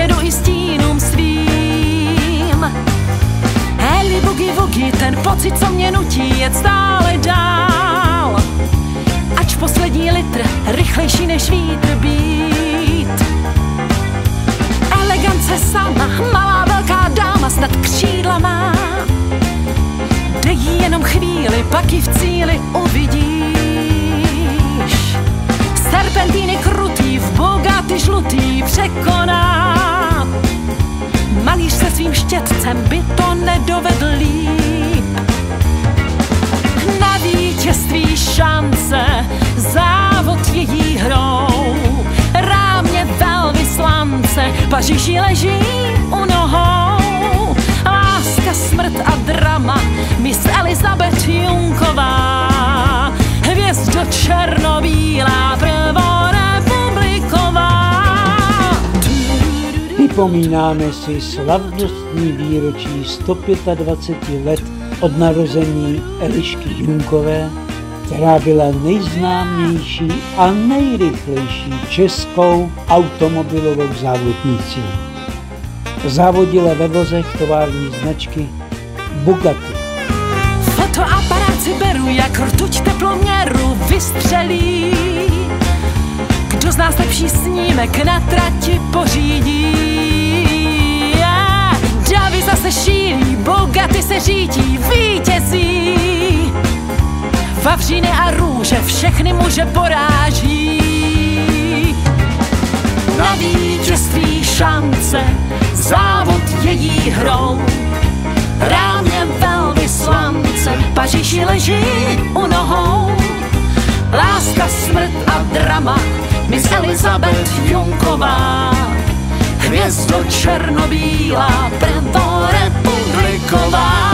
vědu i stínům svým. Heli bugi vugi, ten pocit, co mě nutí jet stále dál. Ač poslední litr, rychlejší než vítr být. Elegance sama, malá velká dáma, snad křídla má. Dej jí jenom chvíli, pak ji v cíli uvidíš. Serpentíny krutý, v bogaty žlutý překoná. Malíř se svým štětcem by to nedovedl líp. Na vítězství šance, závod její hrou. Rámě velvyslance, Paříži leží u nohou. Láska, smrt a drama, Miss Elizabeth Junková. Hvězdo černobílá, prvorepubliková. Připomínáme si slavnostní výročí 125 let od narození Elišky Junkové, která byla nejznámější a nejrychlejší českou automobilovou závodnicí. Závodila ve vozech tovární značky Bugatti. Fotoaparát si beru, jak rtuť teploměru vystřelí. Kdo z nás lepší snímek na trati pořídí? Davy zase šílí, Bugatti se řídí, vítězí. Vavříny a růže všechny muže poráží. Na vítězství šance, závod její hrou. Rámě velvyslance, Paříži leží u nohou. Láska, smrt a drama, Miss Elizabeth Junková. Hvězdo černobílá, prvorepubliková.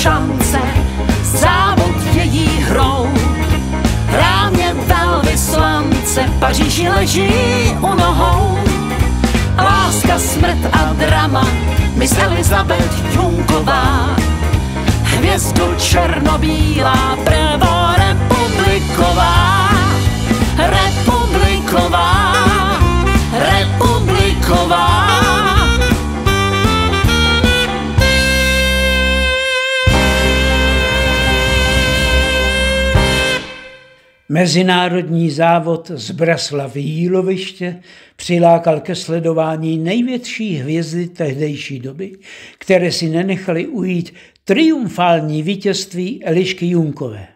Šance, závod její hrou. Rámě velvyslance, Paříži leží u nohou. Láska, smrt a drama, Miss Elizabeth Junková. Hvězdo černobílá, prvorepubliková. Republiková, republiková. Mezinárodní závod z Braslav-Jíloviště přilákal ke sledování největší hvězdy tehdejší doby, které si nenechaly ujít triumfální vítězství Elišky Junkové.